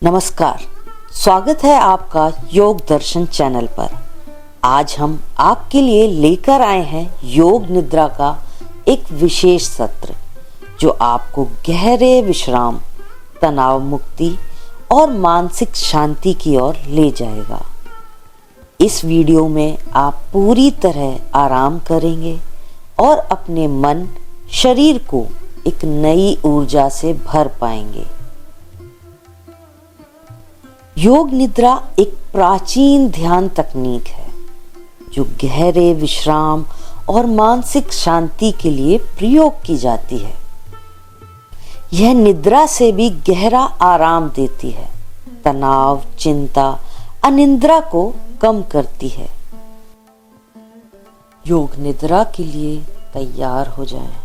नमस्कार, स्वागत है आपका योग दर्शन चैनल पर। आज हम आपके लिए लेकर आए हैं योग निद्रा का एक विशेष सत्र जो आपको गहरे विश्राम, तनाव मुक्ति और मानसिक शांति की ओर ले जाएगा। इस वीडियो में आप पूरी तरह आराम करेंगे और अपने मन, शरीर को एक नई ऊर्जा से भर पाएंगे। योग निद्रा एक प्राचीन ध्यान तकनीक है जो गहरे विश्राम और मानसिक शांति के लिए प्रयोग की जाती है। यह निद्रा से भी गहरा आराम देती है, तनाव, चिंता, अनिद्रा को कम करती है। योग निद्रा के लिए तैयार हो जाएं।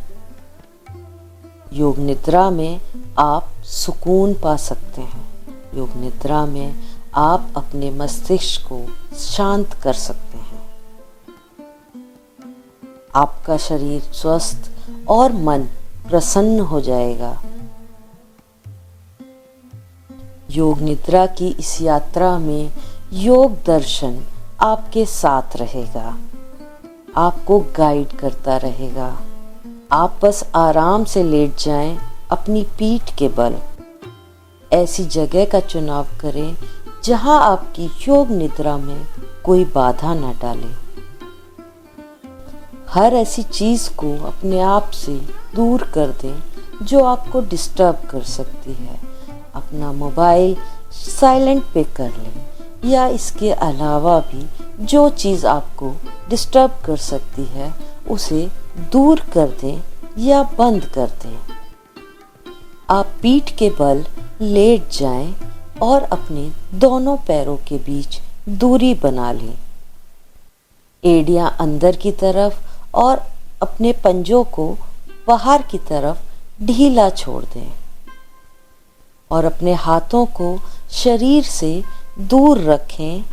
योग निद्रा में आप सुकून पा सकते हैं। योग निद्रा में आप अपने मस्तिष्क को शांत कर सकते हैं। आपका शरीर स्वस्थ और मन प्रसन्न हो जाएगा। योग निद्रा की इस यात्रा में योग दर्शन आपके साथ रहेगा, आपको गाइड करता रहेगा। आप बस आराम से लेट जाएं अपनी पीठ के बल। ऐसी जगह का चुनाव करें जहां आपकी योग निद्रा में कोई बाधा न डाले। हर ऐसी चीज को अपने आप से दूर कर दें जो आपको डिस्टर्ब कर सकती है। अपना मोबाइल साइलेंट पे कर लें या इसके अलावा भी जो चीज आपको डिस्टर्ब कर सकती है उसे दूर कर दें या बंद कर दें। आप पीठ के बल लेट जाएं और अपने दोनों पैरों के बीच दूरी बना लें। एड़ियां अंदर की तरफ और अपने पंजों को बाहर की तरफ ढीला छोड़ दें और अपने हाथों को शरीर से दूर रखें।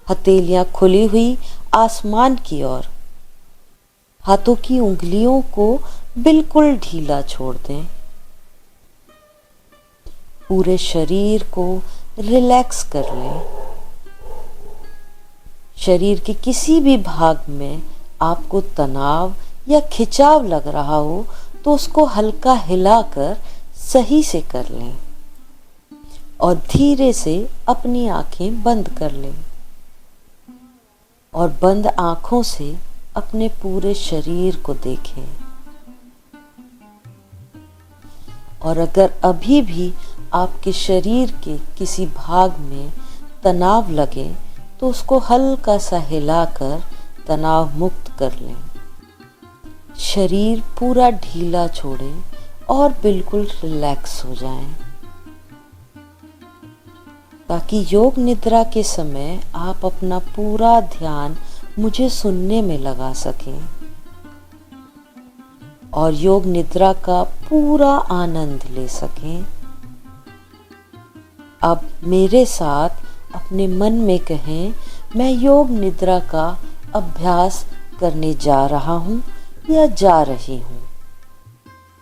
हथेलियां खुली हुई आसमान की ओर। हाथों की उंगलियों को बिल्कुल ढीला छोड़ दें। पूरे शरीर को रिलैक्स कर लें। शरीर के किसी भी भाग में आपको तनाव या खिंचाव लग रहा हो तो उसको हल्का हिलाकर सही से कर लें और धीरे से अपनी आंखें बंद कर लें और बंद आंखों से अपने पूरे शरीर को देखें। और अगर अभी भी आपके शरीर के किसी भाग में तनाव लगे तो उसको हल्का सा हिलाकर तनाव मुक्त कर लें। शरीर पूरा ढीला छोड़ें और बिल्कुल रिलैक्स हो जाएं, ताकि योग निद्रा के समय आप अपना पूरा ध्यान मुझे सुनने में लगा सकें और योग निद्रा का पूरा आनंद ले सकें। अब मेरे साथ अपने मन में कहें, मैं योग निद्रा का अभ्यास करने जा रहा हूँ या जा रही हूँ।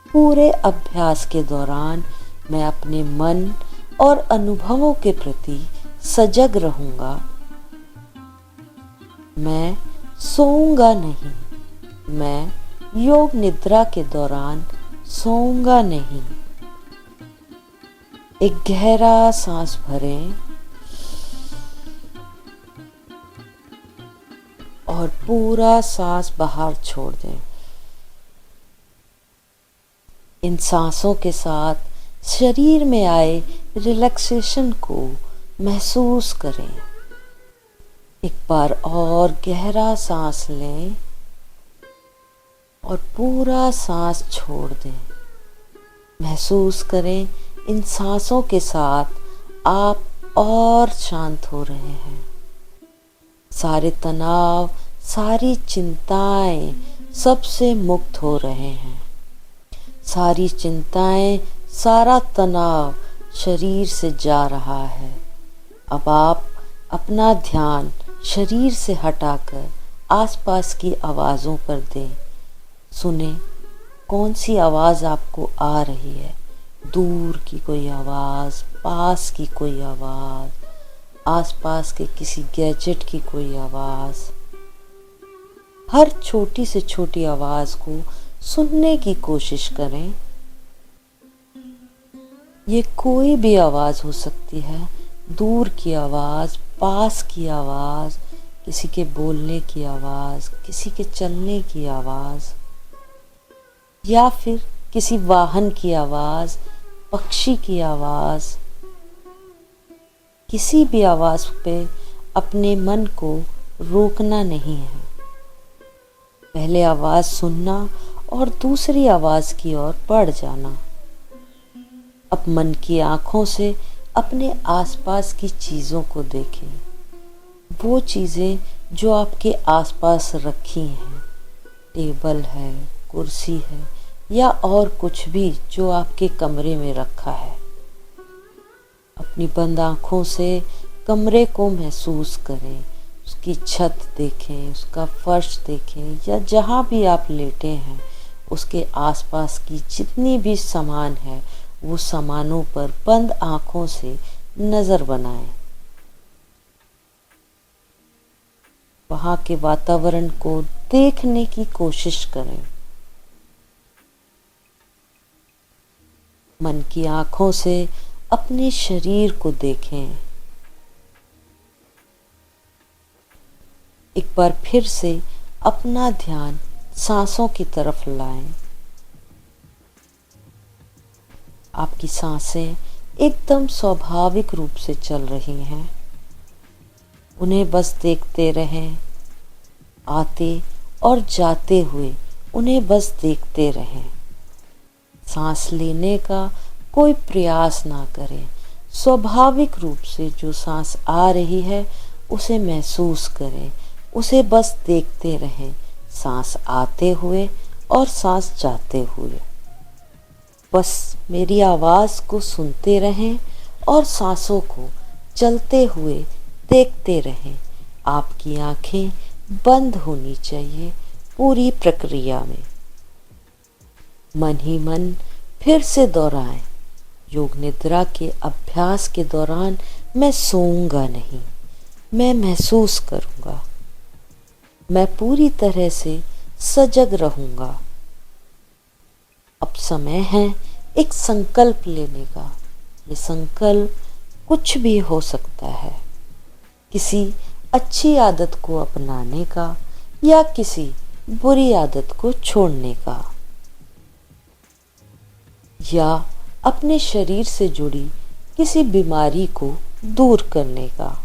पूरे अभ्यास के दौरान मैं अपने मन और अनुभवों के प्रति सजग रहूंगा। मैं सोऊंगा नहीं। मैं योग निद्रा के दौरान सोऊंगा नहीं। एक गहरा सांस भरें और पूरा सांस बाहर छोड़ दें। इन सांसों के साथ शरीर में आए रिलैक्सेशन को महसूस करें। एक बार और गहरा सांस लें और पूरा सांस छोड़ दें। महसूस करें इन सांसों के साथ आप और शांत हो रहे हैं। सारे तनाव, सारी चिंताएं सबसे मुक्त हो रहे हैं। सारी चिंताएं, सारा तनाव शरीर से जा रहा है। अब आप अपना ध्यान शरीर से हटाकर आसपास की आवाज़ों पर दें। सुने कौन सी आवाज़ आपको आ रही है, दूर की कोई आवाज़, पास की कोई आवाज़, आसपास के किसी गैजेट की कोई आवाज़, हर छोटी से छोटी आवाज़ को सुनने की कोशिश करें। ये कोई भी आवाज़ हो सकती है, दूर की आवाज़, पास की आवाज़, किसी के बोलने की आवाज़, किसी के चलने की आवाज़, या फिर किसी वाहन की आवाज़, पक्षी की आवाज़। किसी भी आवाज़ पे अपने मन को रोकना नहीं है। पहले आवाज़ सुनना और दूसरी आवाज़ की ओर बढ़ जाना। अब मन की आँखों से अपने आसपास की चीज़ों को देखें। वो चीज़ें जो आपके आसपास रखी हैं, टेबल है, कुर्सी है या और कुछ भी जो आपके कमरे में रखा है। अपनी बंद आँखों से कमरे को महसूस करें, उसकी छत देखें, उसका फर्श देखें या जहाँ भी आप लेटे हैं उसके आसपास की जितनी भी सामान है वो सामानों पर बंद आँखों से नज़र बनाएं। वहाँ के वातावरण को देखने की कोशिश करें। मन की आँखों से अपने शरीर को देखें। एक बार फिर से अपना ध्यान सांसों की तरफ लाएं। आपकी सांसें एकदम स्वाभाविक रूप से चल रही हैं। उन्हें बस देखते रहें। आते और जाते हुए उन्हें बस देखते रहें। सांस लेने का कोई प्रयास ना करें। स्वाभाविक रूप से जो सांस आ रही है उसे महसूस करें, उसे बस देखते रहें, सांस आते हुए और सांस जाते हुए। बस मेरी आवाज़ को सुनते रहें और सांसों को चलते हुए देखते रहें। आपकी आंखें बंद होनी चाहिए पूरी प्रक्रिया में। मन ही मन फिर से दोहराएं, योग निद्रा के अभ्यास के दौरान मैं सोऊंगा नहीं, मैं महसूस करूंगा, मैं पूरी तरह से सजग रहूंगा। अब समय है एक संकल्प लेने का। ये संकल्प कुछ भी हो सकता है, किसी अच्छी आदत को अपनाने का या किसी बुरी आदत को छोड़ने का, या अपने शरीर से जुड़ी किसी बीमारी को दूर करने का।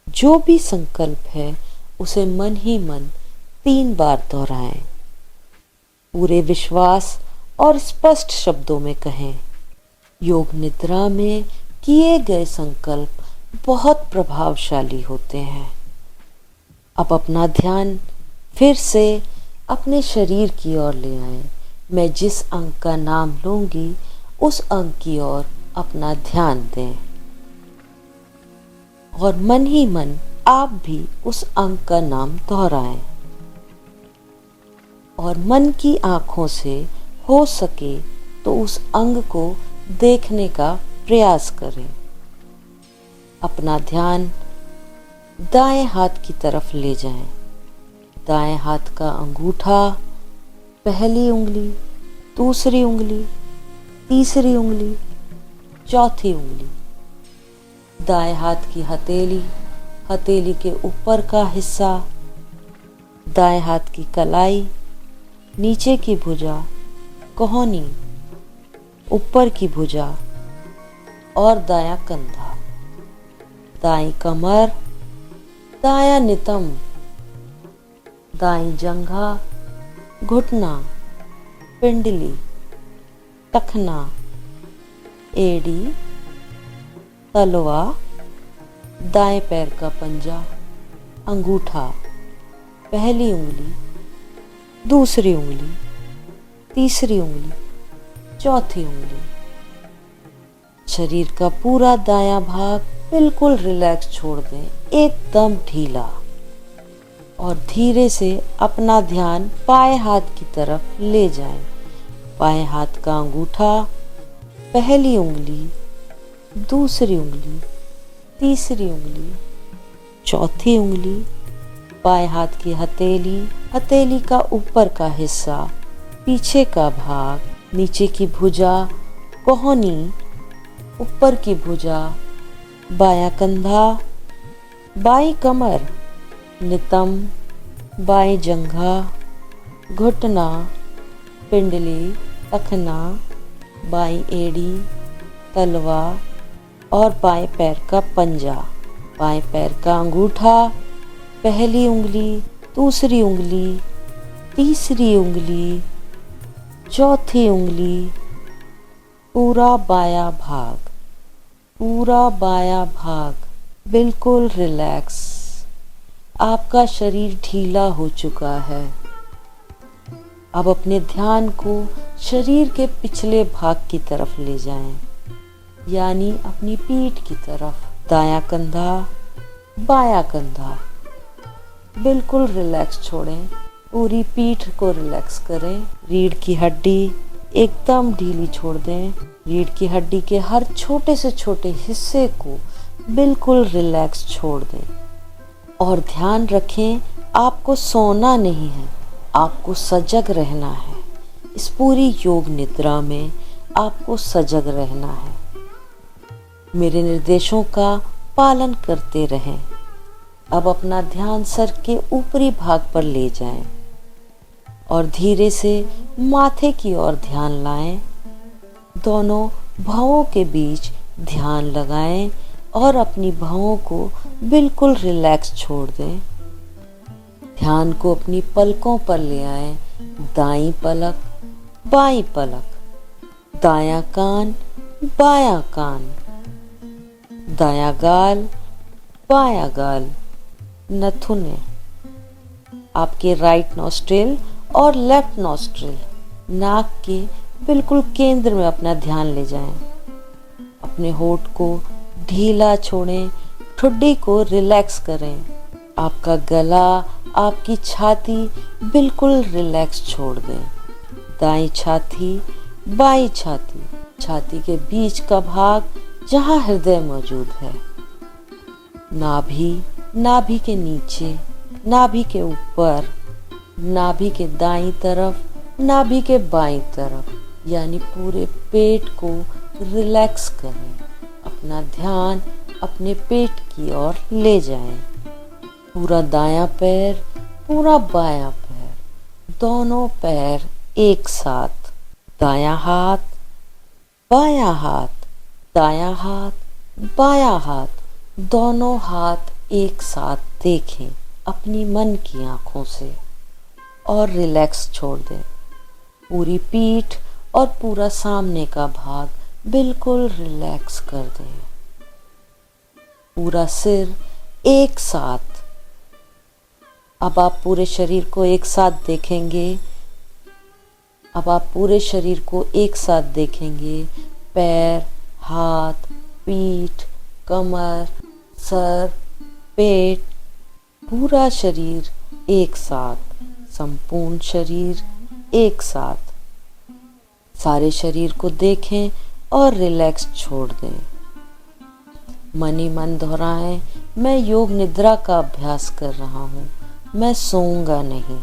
जो भी संकल्प है उसे मन ही मन 3 बार दोहराएं। पूरे विश्वास और स्पष्ट शब्दों में कहें। योग निद्रा में किए गए संकल्प बहुत प्रभावशाली होते हैं। अब अपना ध्यान फिर से अपने शरीर की ओर ले आएं। मैं जिस अंक का नाम लूंगी उस अंक की ओर अपना ध्यान दें और मन ही मन आप भी उस अंक का नाम दोहराएं और मन की आंखों से हो सके तो उस अंग को देखने का प्रयास करें। अपना ध्यान दाएं हाथ की तरफ ले जाएं। दाएं हाथ का अंगूठा, पहली उंगली, दूसरी उंगली, तीसरी उंगली, चौथी उंगली, दाएं हाथ की हथेली, हथेली के ऊपर का हिस्सा, दाएं हाथ की कलाई, नीचे की भुजा, कोहनी, ऊपर की भुजा और दायां कंधा, दाईं कमर, दायां नितंब, दाईं जंघा, घुटना, पिंडली, टखना, एड़ी, तलवा, दाएं पैर का पंजा, अंगूठा, पहली उंगली, दूसरी उंगली, तीसरी उंगली, चौथी उंगली। शरीर का पूरा दायां भाग बिल्कुल रिलैक्स छोड़ दें, एकदम ढीला, और धीरे से अपना ध्यान बाएं हाथ की तरफ ले जाएं। बाएं हाथ का अंगूठा, पहली उंगली, दूसरी उंगली, तीसरी उंगली, चौथी उंगली, बाएं हाथ की हथेली, हथेली का ऊपर का हिस्सा, पीछे का भाग, नीचे की भुजा, कोहनी, ऊपर की भुजा, बायां कंधा, बाईं कमर, नितंब, बाएं जंघा, घुटना, पिंडली, टखना, बाईं एड़ी, तलवा और बाएं पैर का पंजा, बाएं पैर का अंगूठा, पहली उंगली, दूसरी उंगली, तीसरी उंगली, चौथी उंगली, पूरा बायां भाग, पूरा बायां भाग, बिल्कुल रिलैक्स। आपका शरीर ढीला हो चुका है। अब अपने ध्यान को शरीर के पिछले भाग की तरफ ले जाएं, यानी अपनी पीठ की तरफ। दायां कंधा, बायां कंधा, बिल्कुल रिलैक्स छोड़ें। पूरी पीठ को रिलैक्स करें। रीढ़ की हड्डी एकदम ढीली छोड़ दें। रीढ़ की हड्डी के हर छोटे से छोटे हिस्से को बिल्कुल रिलैक्स छोड़ दें। और ध्यान रखें, आपको सोना नहीं है, आपको सजग रहना है। इस पूरी योग निद्रा में आपको सजग रहना है। मेरे निर्देशों का पालन करते रहें। अब अपना ध्यान सर के ऊपरी भाग पर ले जाएं और धीरे से माथे की ओर ध्यान लाएं। दोनों भौं के बीच ध्यान लगाएं और अपनी भौं को बिल्कुल रिलैक्स छोड़ दें। ध्यान को अपनी पलकों पर ले आएं। दाईं पलक, बाईं पलक, दायां कान, बायां कान, दायां गाल, बायां गाल, नथुने, आपके राइट नॉस्ट्रिल और लेफ्ट नॉस्ट्रिल, नाक के बिल्कुल केंद्र में अपना ध्यान ले जाएं। अपने होठ को ढीला छोड़ें, ठुड्डी को रिलैक्स करें। आपका गला, आपकी छाती बिल्कुल रिलैक्स छोड़ दें। दाईं छाती, बाईं छाती, छाती के बीच का भाग जहां हृदय मौजूद है। नाभि, नाभि के नीचे, नाभि के ऊपर, नाभि के दाईं तरफ, नाभि के बाईं तरफ, यानी पूरे पेट को रिलैक्स करें। अपना ध्यान अपने पेट की ओर ले जाएं। पूरा दायां पैर, पूरा बायां पैर, दोनों पैर एक साथ। दायां हाथ, बायां हाथ, दायां हाथ, बायां हाथ, दोनों हाथ एक साथ देखें अपनी मन की आंखों से और रिलैक्स छोड़ दें। पूरी पीठ और पूरा सामने का भाग बिल्कुल रिलैक्स कर दें। पूरा सिर एक साथ। अब आप पूरे शरीर को एक साथ देखेंगे। अब आप पूरे शरीर को एक साथ देखेंगे। पैर, हाथ, पीठ, कमर, सर, पेट, पूरा शरीर एक साथ, संपूर्ण शरीर एक साथ। सारे शरीर को देखें और रिलैक्स छोड़ दें। मन ही मन दोहराएं, मैं योग निद्रा का अभ्यास कर रहा हूँ, मैं सोऊंगा नहीं।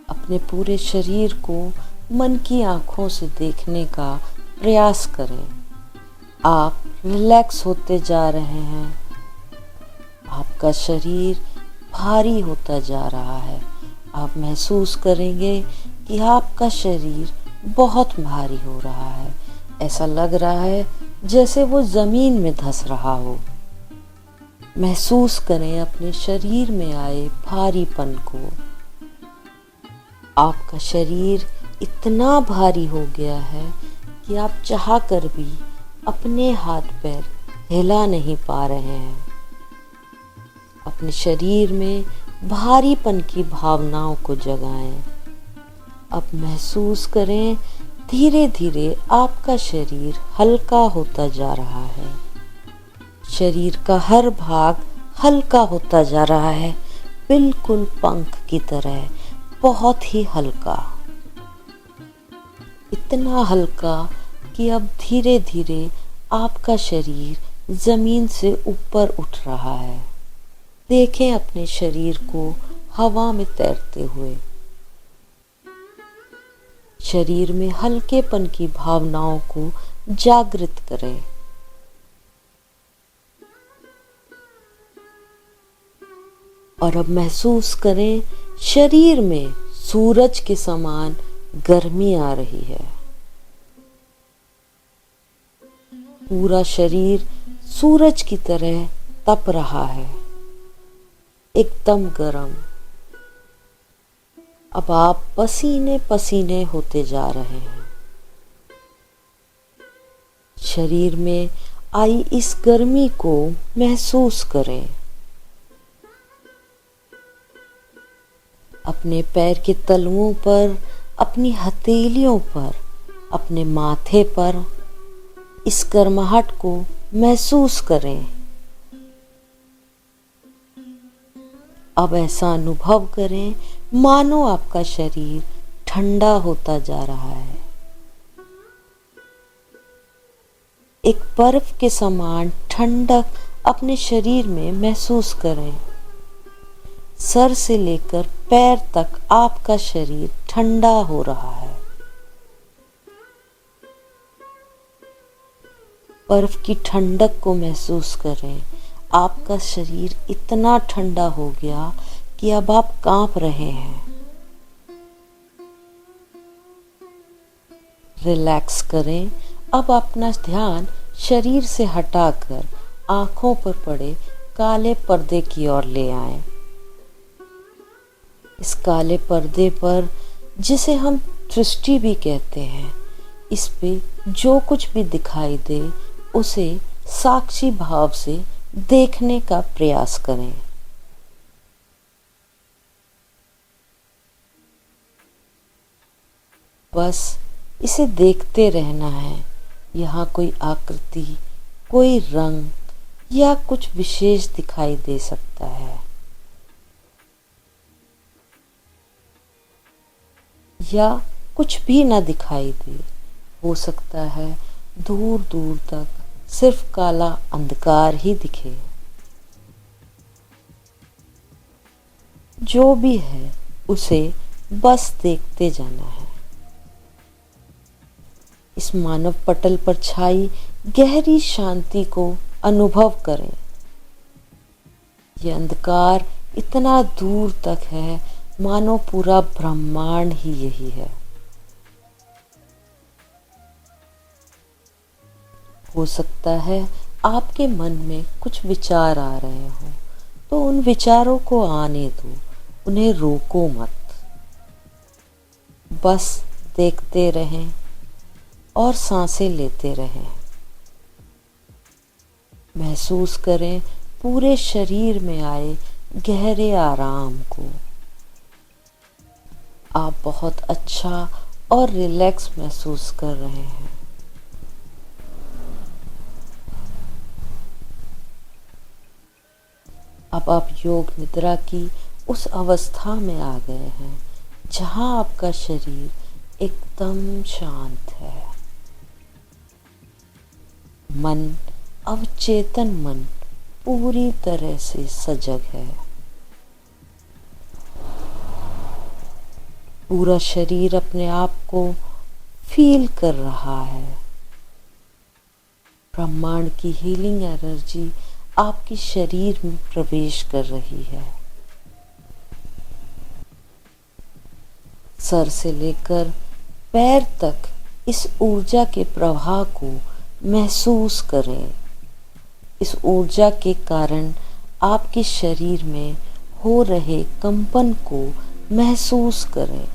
अपने पूरे शरीर को मन की आंखों से देखने का प्रयास करें। आप रिलैक्स होते जा रहे हैं। आपका शरीर भारी होता जा रहा है। आप महसूस करेंगे कि आपका शरीर बहुत भारी हो रहा है। ऐसा लग रहा है जैसे वो जमीन में धंस रहा हो। महसूस करें अपने शरीर में आए भारीपन को। आपका शरीर इतना भारी हो गया है कि आप चाह कर भी अपने हाथ पैर हिला नहीं पा रहे हैं। अपने शरीर में भारीपन की भावनाओं को जगाएं। अब महसूस करें धीरे धीरे आपका शरीर हल्का होता जा रहा है। शरीर का हर भाग हल्का होता जा रहा है, बिल्कुल पंख की तरह, बहुत ही हल्का। इतना हल्का कि अब धीरे धीरे आपका शरीर जमीन से ऊपर उठ रहा है। देखें अपने शरीर को हवा में तैरते हुए। शरीर में हल्केपन की भावनाओं को जागृत करें। और अब महसूस करें शरीर में सूरज के समान गर्मी आ रही है। पूरा शरीर सूरज की तरह तप रहा है, एकदम गर्म। अब आप पसीने पसीने होते जा रहे हैं। शरीर में आई इस गर्मी को महसूस करें। अपने पैर के तलुओं पर, अपनी हथेलियों पर, अपने माथे पर इस गर्माहट को महसूस करें। अब ऐसा अनुभव करें मानो आपका शरीर ठंडा होता जा रहा है। एक बर्फ के समान ठंडक अपने शरीर में महसूस करें। सर से लेकर पैर तक आपका शरीर ठंडा हो रहा है। बर्फ की ठंडक को महसूस करें। आपका शरीर इतना ठंडा हो गया कि अब आप कांप रहे हैं। रिलैक्स करें। अब अपना ध्यान शरीर से हटाकर आंखों पर पड़े काले पर्दे की ओर ले आएं। इस काले पर्दे पर, जिसे हम दृष्टि भी कहते हैं, इस पे जो कुछ भी दिखाई दे उसे साक्षी भाव से देखने का प्रयास करें। बस इसे देखते रहना है। यहाँ कोई आकृति, कोई रंग या कुछ विशेष दिखाई दे सकता है, या कुछ भी ना दिखाई दे। हो सकता है दूर दूर तक सिर्फ काला अंधकार ही दिखे। जो भी है उसे बस देखते जाना है। इस मानव पटल पर छाई गहरी शांति को अनुभव करें। यह अंधकार इतना दूर तक है मानो पूरा ब्रह्मांड ही यही है। हो सकता है आपके मन में कुछ विचार आ रहे हों, तो उन विचारों को आने दो, उन्हें रोको मत। बस देखते रहें और सांसें लेते रहें। महसूस करें पूरे शरीर में आए गहरे आराम को। आप बहुत अच्छा और रिलैक्स महसूस कर रहे हैं। अब आप योग निद्रा की उस अवस्था में आ गए हैं जहां आपका शरीर एकदम शांत है। मन, अवचेतन मन पूरी तरह से सजग है। पूरा शरीर अपने आप को फील कर रहा है। ब्रह्मांड की हीलिंग एनर्जी आपके शरीर में प्रवेश कर रही है। सर से लेकर पैर तक इस ऊर्जा के प्रवाह को महसूस करें। इस ऊर्जा के कारण आपके शरीर में हो रहे कंपन को महसूस करें।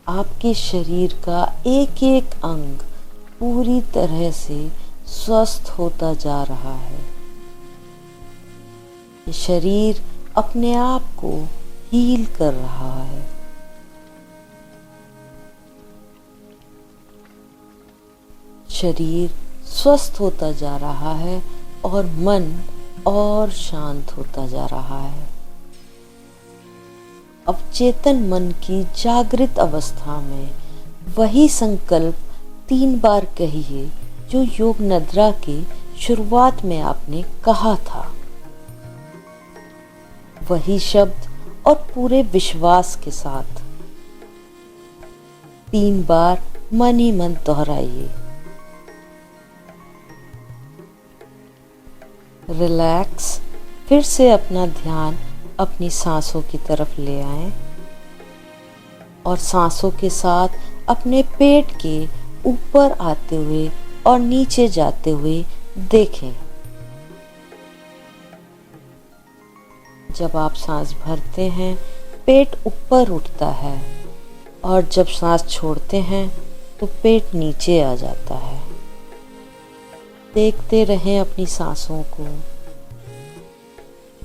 आपके शरीर का एक एक अंग पूरी तरह से स्वस्थ होता जा रहा है। ये शरीर अपने आप को हील कर रहा है। शरीर स्वस्थ होता जा रहा है और मन और शांत होता जा रहा है। अब चेतन मन की जागृत अवस्था में वही संकल्प 3 बार कहिए जो योग निद्रा की शुरुआत में आपने कहा था। वही शब्द और पूरे विश्वास के साथ 3 बार मन ही मन दोहराइए। रिलैक्स। फिर से अपना ध्यान अपनी सांसों की तरफ ले आएं और सांसों के साथ अपने पेट के ऊपर आते हुए और नीचे जाते हुए देखें। जब आप सांस भरते हैं पेट ऊपर उठता है और जब सांस छोड़ते हैं तो पेट नीचे आ जाता है। देखते रहें अपनी सांसों को।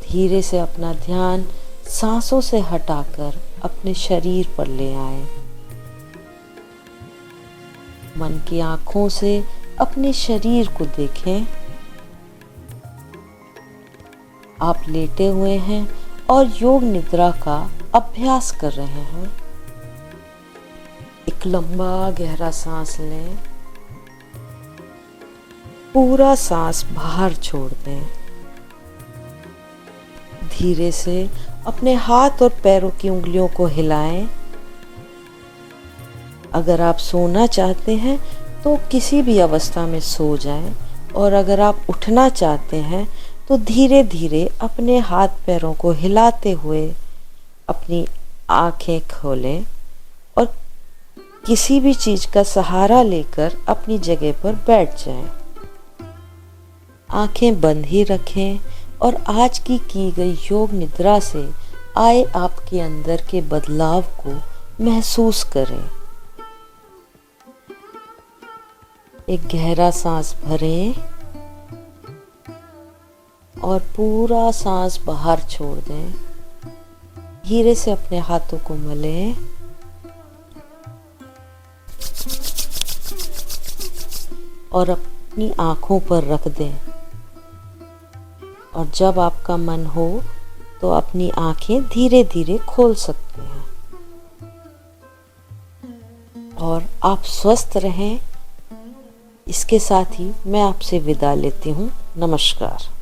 धीरे से अपना ध्यान सांसों से हटाकर अपने शरीर पर ले आए। मन की आंखों से अपने शरीर को देखें। आप लेटे हुए हैं और योग निद्रा का अभ्यास कर रहे हैं। एक लंबा गहरा सांस लें। पूरा सांस बाहर छोड़ दें। धीरे से अपने हाथ और पैरों की उंगलियों को हिलाएं। अगर आप सोना चाहते हैं तो किसी भी अवस्था में सो जाएं और अगर आप उठना चाहते हैं तो धीरे धीरे अपने हाथ पैरों को हिलाते हुए अपनी आंखें खोलें और किसी भी चीज का सहारा लेकर अपनी जगह पर बैठ जाएं। आंखें बंद ही रखें और आज की गई योग निद्रा से आए आपके अंदर के बदलाव को महसूस करें। एक गहरा सांस भरें और पूरा सांस बाहर छोड़ दें। धीरे से अपने हाथों को मलें और अपनी आंखों पर रख दें और जब आपका मन हो तो अपनी आंखें धीरे धीरे खोल सकते हैं और आप स्वस्थ रहें। इसके साथ ही मैं आपसे विदा लेती हूँ। नमस्कार।